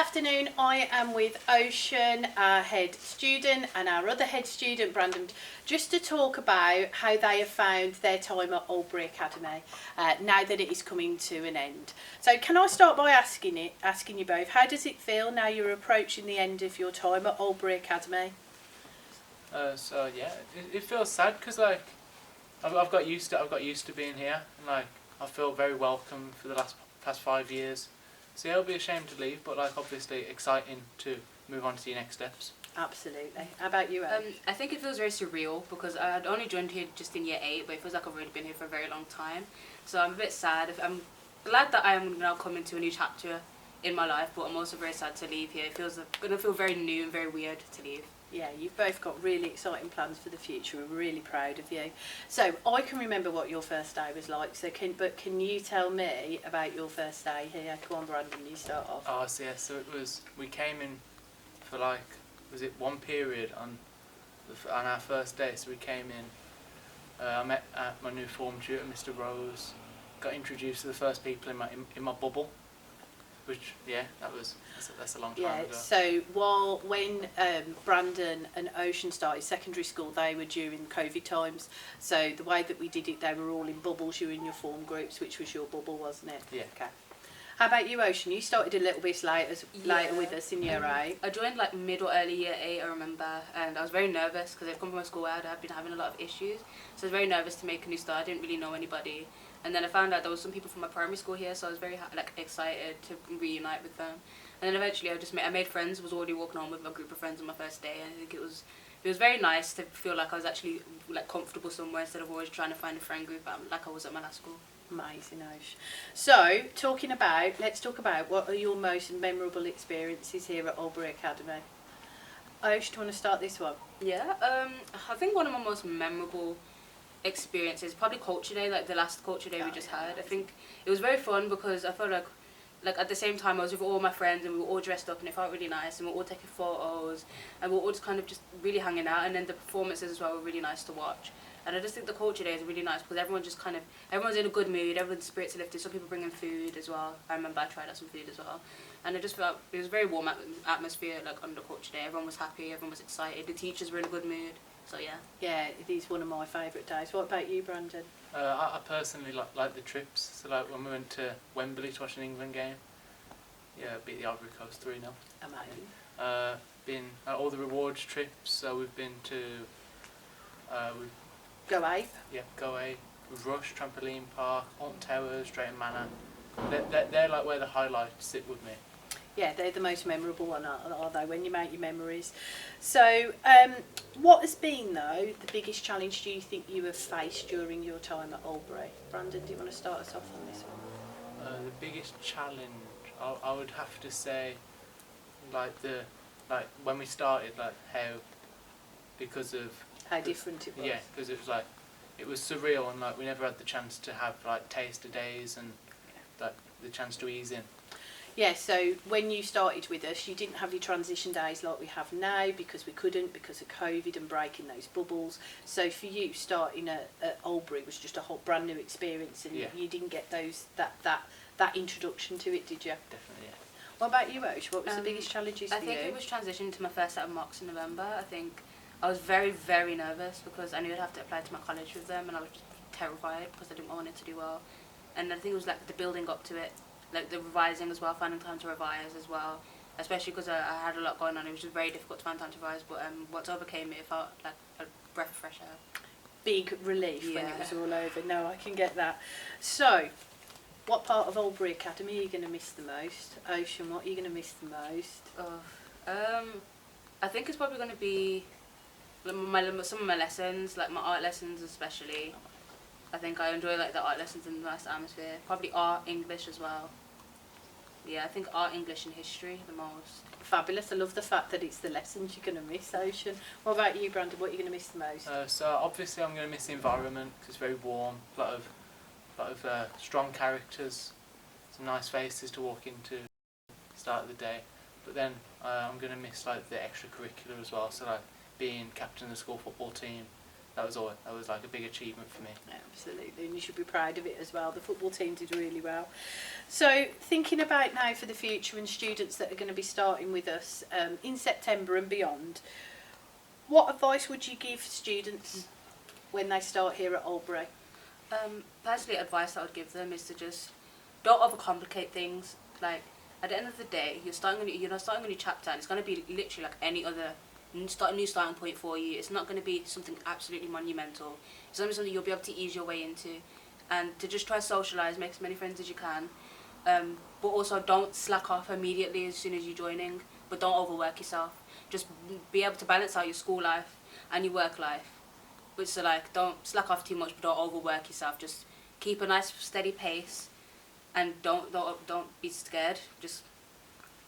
afternoon I am with Ocean, our head student, and our other head student, Brandon, just to talk about how they have found their time at Albury Academy now that it is coming to an end. So can I start by asking you both, how does it feel now you're approaching the end of your time at Albury Academy? It feels sad because like I've got used to being here, and like I feel very welcome for the past 5 years. So yeah, it'll be a shame to leave, but like obviously exciting to move on to the next steps. Absolutely. How about you, Em? I think it feels very surreal because I had only joined here just in year 8, but it feels like I've already been here for a very long time. So I'm a bit sad. I'm glad that I am now coming to a new chapter in my life, but I'm also very sad to leave here. It feels going to feel very new and very weird to leave. Yeah, you've both got really exciting plans for the future. We're really proud of you. So I can remember what your first day was like. Can you tell me about your first day here? Come on, Brandon, you start off. Oh, so yeah, we came in for like, was it one period on our first day? So we came in. I met my new form tutor, Mr. Rose. Got introduced to the first people in my bubble. Which, yeah, that's a long time ago. So when Brandon and Ocean started secondary school, they were during COVID times. So the way that we did it, they were all in bubbles. You were in your form groups, which was your bubble, wasn't it? Yeah. Okay. How about you, Ocean? You started a little bit later with us in year 8. I joined like mid or early year 8, I remember, and I was very nervous because I'd come from a school where I'd been having a lot of issues. So I was very nervous to make a new start. I didn't really know anybody. And then I found out there was some people from my primary school here, so I was very excited to reunite with them. And then eventually I made friends. Was already walking on with a group of friends on my first day, and I think it was very nice to feel like I was actually like comfortable somewhere instead of always trying to find a friend group like I was at my last school. Amazing, Osh. So let's talk about what are your most memorable experiences here at Albury Academy. Osh, do you want to start this one? Yeah, I think one of my most memorable experiences probably culture day, like the last culture day we just had. I think it was very fun because I felt like at the same time I was with all my friends and we were all dressed up and it felt really nice and we were all taking photos and we were all just kind of just really hanging out, and then the performances as well were really nice to watch. And I just think the culture day is really nice because everyone's in a good mood, everyone's spirits are lifted, some people bring in food as well. I remember I tried out some food as well, and I just felt it was a very warm atmosphere like under culture day. Everyone was happy, everyone was excited, the teachers were in a good mood. So yeah. Yeah, it is one of my favourite days. What about you, Brandon? I personally like the trips. So like when we went to Wembley to watch an England game, yeah, beat the Ivory Coast 3-0. Amazing. Been all the rewards trips. So we've been to Go Ape. Yeah, Go Ape. We've Rush, Trampoline Park, Alton Towers, Drayton Manor. They're like where the highlights sit with me. Yeah, they're the most memorable one, are they, when you make your memories. So, what has been, though, the biggest challenge do you think you have faced during your time at Albury? Brandon, do you want to start us off on this one? The biggest challenge, I would have to say, like when we started, like because of how different it was. Yeah, because it was surreal, and like we never had the chance to have like taster days and like the chance to ease in. Yeah, so when you started with us, you didn't have your transition days like we have now because we couldn't because of COVID and breaking those bubbles. So for you, starting at Albury was just a whole brand new experience, and you didn't get that introduction to it, did you? Definitely, yeah. What about you, Osh? What was the biggest challenges for you? I think it was transitioning to my first set of mocks in November. I think I was very, very nervous because I knew I'd have to apply to my college with them, and I was just terrified because I didn't want it to do well. And I think it was like the building up to it, like the revising as well, finding time to revise as well, especially because I had a lot going on. It was just very difficult to find time to revise, but once I overcame it, it felt like a breath of fresh air. Big relief when it was all over. No, I can get that. So, what part of Albury Academy are you going to miss the most? Ocean, what are you going to miss the most? I think it's probably going to be some of my lessons, like my art lessons especially. I think I enjoy like the art lessons in the nice atmosphere. Probably art, English as well. Yeah, I think art, English and history the most. Fabulous. I love the fact that it's the lessons you're going to miss, Ocean. What about you, Brandon? What are you going to miss the most? So obviously I'm going to miss the environment because it's very warm, a lot of strong characters, some nice faces to walk into start of the day. But then I'm going to miss like the extracurricular as well, so like being captain of the school football team, that was like a big achievement for me. Yeah, absolutely, and you should be proud of it as well. The football team did really well. So thinking about now for the future and students that are going to be starting with us in September and beyond, what advice would you give students when they start here at Albury? Personally, advice I would give them is to just don't overcomplicate things. Like, at the end of the day, you're starting a new chapter, and it's going to be literally like any other new starting point for you. It's not going to be something absolutely monumental. It's going to be something you'll be able to ease your way into, and to just try to socialise, make as many friends as you can, but also don't slack off immediately as soon as you're joining, but don't overwork yourself. Just be able to balance out your school life and your work life. But so like, don't slack off too much, but don't overwork yourself. Just keep a nice steady pace, and don't be scared. Just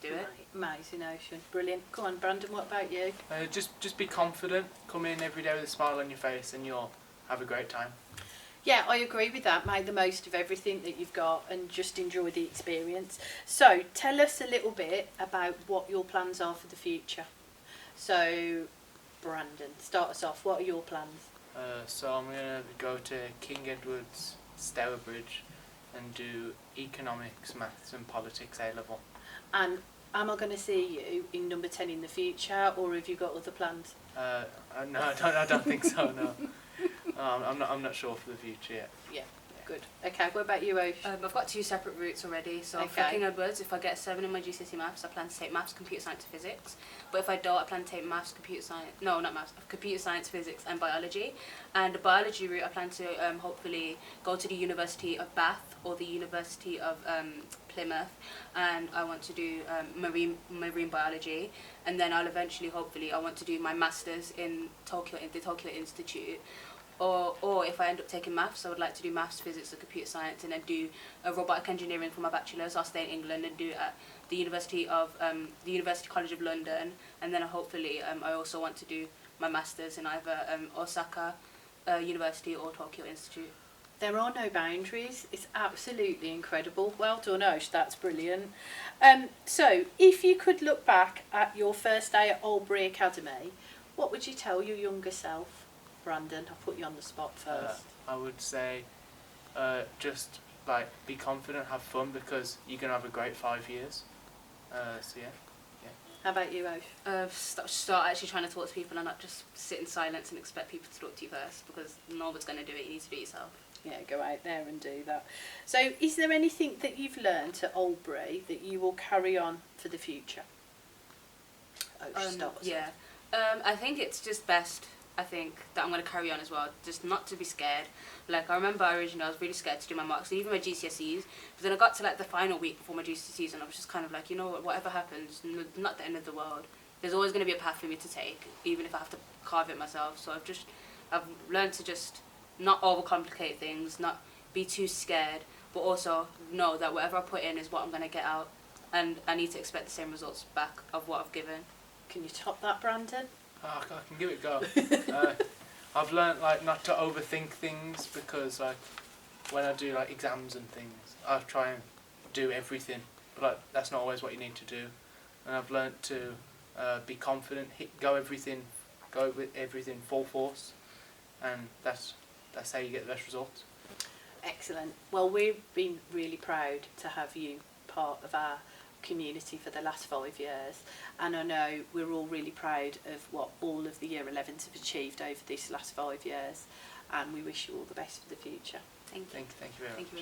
do it. Amazing, Ocean. Brilliant. Come on, Brandon, what about you? Just be confident. Come in every day with a smile on your face, and you'll have a great time. Yeah, I agree with that. Make the most of everything that you've got and just enjoy the experience. So tell us a little bit about what your plans are for the future. So, Brandon, start us off. What are your plans? So I'm going to go to King Edward's Stourbridge and do economics, maths and politics A-level. And am I going to see you in number 10 in the future, or have you got other plans? No, I don't think so, no. I'm not sure for the future yet. Yeah, good. Okay, what about you, Osh? I've got 2 separate routes already. So for Okay. King Edwards, if I get a 7 in my GCSE maths, I plan to take maths, computer science, physics. But if I don't, I plan to take maths, computer science, physics, and biology. And the biology route, I plan to hopefully go to the University of Bath or the University of Plymouth, and I want to do marine biology. And then I'll eventually, hopefully, I want to do my masters in the Tokyo Institute. Or if I end up taking maths, I would like to do maths, physics, and computer science, and then do robotic engineering for my bachelor's. I'll stay in England and do it at the University College of London, and then hopefully I also want to do my masters in either Osaka University or Tokyo Institute. There are no boundaries. It's absolutely incredible. Well done, Osh. That's brilliant. So, if you could look back at your first day at Albury Academy, what would you tell your younger self? Brandon, I'll put you on the spot first. I would say just like be confident, have fun, because you're going to have a great 5 years. So yeah. How about you, Osh? Start actually trying to talk to people and not just sit in silence and expect people to talk to you first, because no one's going to do it. You need to do it yourself. Yeah, go out there and do that. So, is there anything that you've learned at Albury that you will carry on for the future? Osh, start us Yeah. off. I think it's just best, I think, that I'm going to carry on as well, just not to be scared. Like, I remember originally I was really scared to do my marks, even my GCSEs, but then I got to like the final week before my GCSEs and I was just kind of like, you know what, whatever happens, not the end of the world. There's always going to be a path for me to take, even if I have to carve it myself. So I've learned to just not overcomplicate things, not be too scared, but also know that whatever I put in is what I'm going to get out, and I need to expect the same results back of what I've given. Can you top that, Brandon? I can give it a go. I've learnt like not to overthink things, because like when I do like exams and things, I try and do everything, but like that's not always what you need to do. And I've learnt to be confident, go with everything full force, and that's how you get the best results. Excellent. Well, we've been really proud to have you part of our community for the last 5 years, and I know we're all really proud of what all of the Year 11s have achieved over these last 5 years, and we wish you all the best for the future. Thank you. Thank you very much. Thank you very much.